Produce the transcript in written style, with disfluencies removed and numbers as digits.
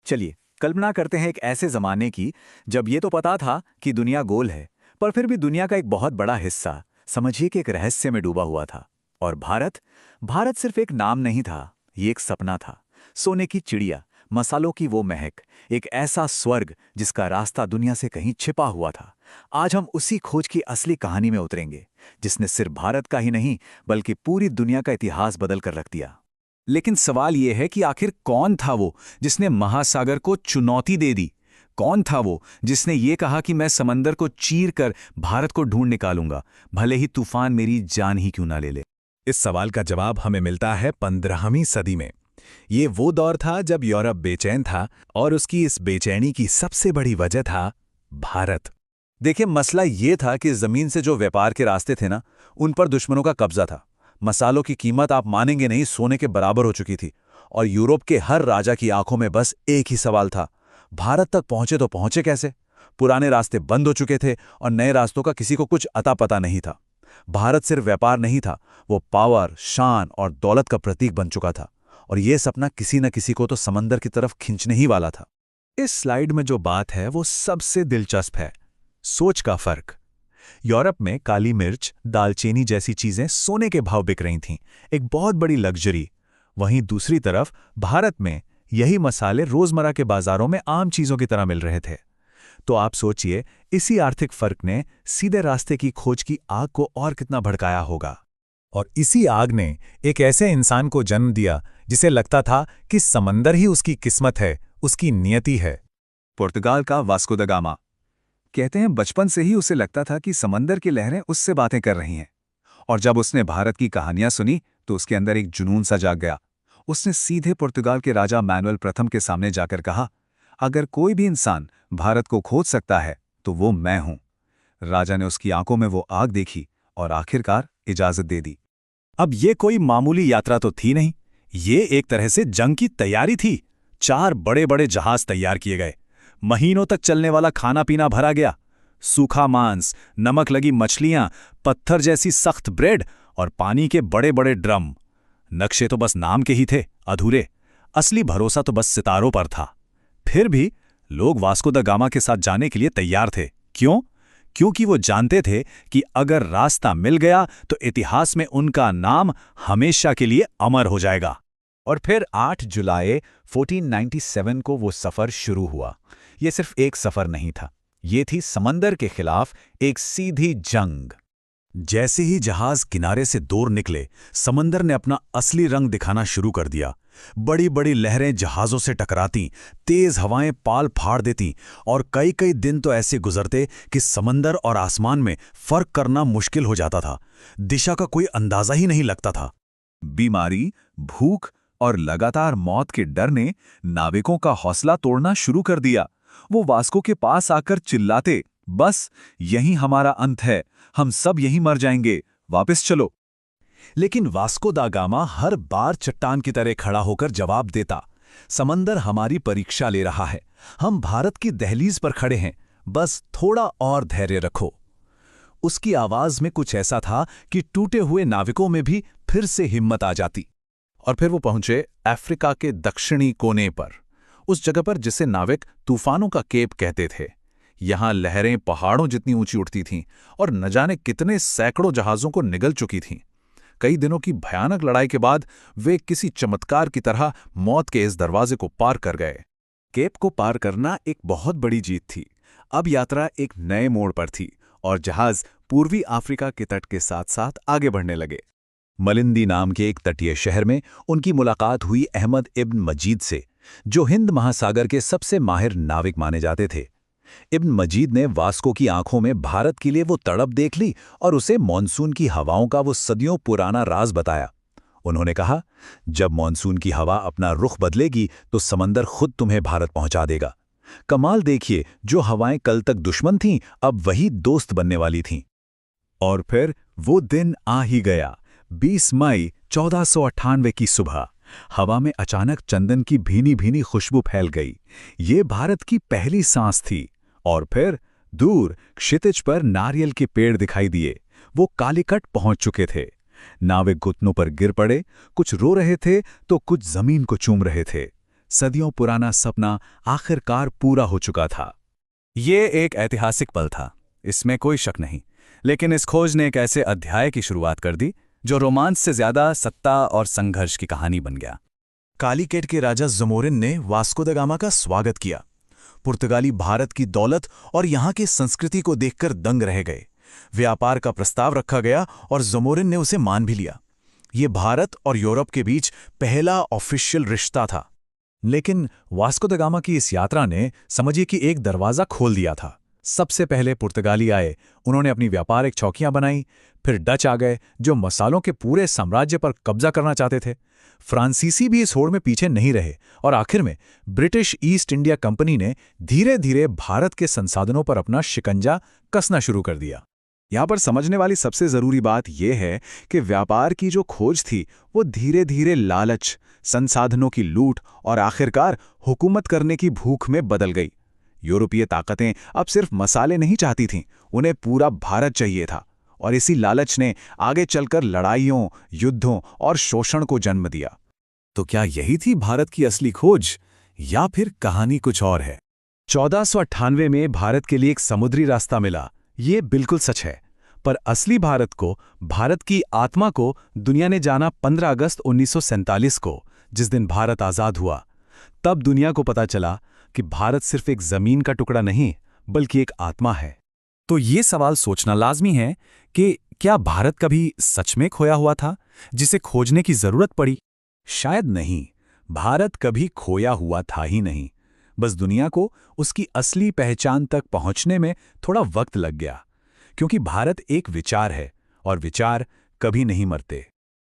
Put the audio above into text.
चलिए कल्पना करते हैं एक ऐसे जमाने की जब ये तो पता था कि दुनिया गोल है, पर फिर भी दुनिया का एक बहुत बड़ा हिस्सा समझिए कि एक रहस्य में डूबा हुआ था। और भारत भारत सिर्फ एक नाम नहीं था, ये एक सपना था। सोने की चिड़िया, मसालों की वो महक, एक ऐसा स्वर्ग जिसका रास्ता दुनिया से कहीं छिपा हुआ था। आज हम उसी खोज की असली कहानी में उतरेंगे, जिसने सिर्फ भारत का ही नहीं बल्कि पूरी दुनिया का इतिहास बदल कर रख दिया। लेकिन सवाल यह है कि आखिर कौन था वो जिसने महासागर को चुनौती दे दी। कौन था वो जिसने ये कहा कि मैं समंदर को चीर कर भारत को ढूंढ निकालूंगा, भले ही तूफान मेरी जान ही क्यों ना ले ले। इस सवाल का जवाब हमें मिलता है 15वीं सदी में। ये वो दौर था जब यूरोप बेचैन था और उसकी इस बेचैनी की सबसे बड़ी वजह था भारत। देखिए, मसला ये था कि जमीन से जो व्यापार के रास्ते थे ना, उन पर दुश्मनों का कब्जा था। मसालों की कीमत आप मानेंगे नहीं, सोने के बराबर हो चुकी थी। और यूरोप के हर राजा की आंखों में बस एक ही सवाल था, भारत तक पहुंचे तो पहुंचे कैसे। पुराने रास्ते बंद हो चुके थे और नए रास्तों का किसी को कुछ अता पता नहीं था। भारत सिर्फ व्यापार नहीं था, वो पावर, शान और दौलत का प्रतीक बन चुका था। और ये सपना किसी न किसी को तो समंदर की तरफ खींचने ही वाला था। इस स्लाइड में जो बात है वो सबसे दिलचस्प है, सोच का फर्क। यूरोप में काली मिर्च, दालचीनी जैसी चीजें सोने के भाव बिक रही थीं, एक बहुत बड़ी लग्जरी। वहीं दूसरी तरफ भारत में यही मसाले रोजमर्रा के बाजारों में आम चीजों की तरह मिल रहे थे। तो आप सोचिए, इसी आर्थिक फर्क ने सीधे रास्ते की खोज की आग को और कितना भड़काया होगा। और इसी आग ने एक ऐसे इंसान को जन्म दिया जिसे लगता था कि समंदर ही उसकी किस्मत है, उसकी नियति है। पुर्तगाल का वास्को द गामा। कहते हैं बचपन से ही उसे लगता था कि समंदर की लहरें उससे बातें कर रही हैं। और जब उसने भारत की कहानियां सुनी तो उसके अंदर एक जुनून सा जाग गया। उसने सीधे पुर्तगाल के राजा मैनुअल प्रथम के सामने जाकर कहा, अगर कोई भी इंसान भारत को खोज सकता है तो वो मैं हूं। राजा ने उसकी आंखों में वो आग देखी और आखिरकार इजाजत दे दी। अब ये कोई मामूली यात्रा तो थी नहीं, ये एक तरह से जंग की तैयारी थी। 4 बड़े बड़े जहाज तैयार किए गए, महीनों तक चलने वाला खाना पीना भरा गया, सूखा मांस, नमक लगी मछलियां, पत्थर जैसी सख्त ब्रेड और पानी के बड़े बड़े ड्रम। नक्शे तो बस नाम के ही थे, अधूरे। असली भरोसा तो बस सितारों पर था। फिर भी लोग वास्को द गामा के साथ जाने के लिए तैयार थे। क्यों? क्योंकि वो जानते थे कि अगर रास्ता मिल गया तो इतिहास में उनका नाम हमेशा के लिए अमर हो जाएगा। और फिर 8 जुलाई 1497 को वो सफर शुरू हुआ। ये सिर्फ एक सफर नहीं था, ये थी समंदर के खिलाफ एक सीधी जंग। जैसे ही जहाज किनारे से दूर निकले, समंदर ने अपना असली रंग दिखाना शुरू कर दिया। बड़ी बड़ी लहरें जहाज़ों से टकराती, तेज हवाएं पाल फाड़ देती और कई कई दिन तो ऐसे गुजरते कि समंदर और आसमान में फर्क करना मुश्किल हो जाता था। दिशा का कोई अंदाजा ही नहीं लगता था। बीमारी, भूख और लगातार मौत के डर ने नाविकों का हौसला तोड़ना शुरू कर दिया। वो वास्को के पास आकर चिल्लाते, बस यही हमारा अंत है, हम सब यहीं मर जाएंगे, वापस चलो। लेकिन वास्को दा गामा हर बार चट्टान की तरह खड़ा होकर जवाब देता, समंदर हमारी परीक्षा ले रहा है, हम भारत की दहलीज पर खड़े हैं, बस थोड़ा और धैर्य रखो। उसकी आवाज में कुछ ऐसा था कि टूटे हुए नाविकों में भी फिर से हिम्मत आ जाती। और फिर वो पहुंचे अफ्रीका के दक्षिणी कोने पर, उस जगह पर जिसे नाविक तूफानों का केप कहते थे। यहां लहरें पहाड़ों जितनी ऊंची उठती थीं और न जाने कितने सैकड़ों जहाजों को निगल चुकी थीं। कई दिनों की भयानक लड़ाई के बाद वे किसी चमत्कार की तरह मौत के इस दरवाजे को पार कर गए। केप को पार करना एक बहुत बड़ी जीत थी। अब यात्रा एक नए मोड़ पर थी और जहाज पूर्वी अफ्रीका के तट के साथ साथ आगे बढ़ने लगे। मलिंदी नाम के एक तटीय शहर में उनकी मुलाकात हुई अहमद इब्न मजीद से, जो हिंद महासागर के सबसे माहिर नाविक माने जाते थे। इब्न मजीद ने वास्को की आंखों में भारत के लिए वो तड़प देख ली और उसे मॉनसून की हवाओं का वो सदियों पुराना राज बताया। उन्होंने कहा, जब मॉनसून की हवा अपना रुख बदलेगी तो समंदर खुद तुम्हें भारत पहुंचा देगा। कमाल देखिए, जो हवाएं कल तक दुश्मन थीं अब वही दोस्त बनने वाली थीं। और फिर वो दिन आ ही गया। 20 मई 1498 की सुबह हवा में अचानक चंदन की भीनी भीनी खुशबू फैल गई। ये भारत की पहली सांस थी। और फिर दूर क्षितिज पर नारियल के पेड़ दिखाई दिए। वो कालीकट पहुंच चुके थे। नाविक घुटनों पर गिर पड़े, कुछ रो रहे थे तो कुछ जमीन को चूम रहे थे। सदियों पुराना सपना आखिरकार पूरा हो चुका था। ये एक ऐतिहासिक पल था, इसमें कोई शक नहीं, लेकिन इस खोज ने एक ऐसे अध्याय की शुरुआत कर दी जो रोमांच से ज्यादा सत्ता और संघर्ष की कहानी बन गया। कालीकेट के राजा ज़मोरिन ने वास्को द गामा का स्वागत किया। पुर्तगाली भारत की दौलत और यहाँ की संस्कृति को देखकर दंग रह गए। व्यापार का प्रस्ताव रखा गया और ज़मोरिन ने उसे मान भी लिया। ये भारत और यूरोप के बीच पहला ऑफिशियल रिश्ता था। लेकिन वास्को द गामा की इस यात्रा ने समझिए कि एक दरवाज़ा खोल दिया था। सबसे पहले पुर्तगाली आए, उन्होंने अपनी व्यापारिक चौकियां बनाई। फिर डच आ गए जो मसालों के पूरे साम्राज्य पर कब्जा करना चाहते थे। फ्रांसीसी भी इस होड़ में पीछे नहीं रहे और आखिर में ब्रिटिश ईस्ट इंडिया कंपनी ने धीरे धीरे भारत के संसाधनों पर अपना शिकंजा कसना शुरू कर दिया। यहाँ पर समझने वाली सबसे जरूरी बात यह है कि व्यापार की जो खोज थी वो धीरे धीरे लालच, संसाधनों की लूट और आखिरकार हुकूमत करने की भूख में बदल गई। यूरोपीय ताकतें अब सिर्फ मसाले नहीं चाहती थीं, उन्हें पूरा भारत चाहिए था, और इसी लालच ने आगे चलकर लड़ाइयों, युद्धों और शोषण को जन्म दिया। तो क्या यही थी भारत की असली खोज, या फिर कहानी कुछ और है? 1498 में भारत के लिए एक समुद्री रास्ता मिला, ये बिल्कुल सच है। पर असली भारत को, भारत की आत्मा को दुनिया ने जाना 15 अगस्त 1947 को, जिस दिन भारत आज़ाद हुआ। तब दुनिया को पता चला कि भारत सिर्फ एक जमीन का टुकड़ा नहीं, बल्कि एक आत्मा है। तो ये सवाल सोचना लाजमी है कि क्या भारत कभी सच में खोया हुआ था, जिसे खोजने की जरूरत पड़ी? शायद नहीं, भारत कभी खोया हुआ था ही नहीं। बस दुनिया को उसकी असली पहचान तक पहुंचने में थोड़ा वक्त लग गया, क्योंकि भारत एक विचार है और विचार कभी नहीं मरते।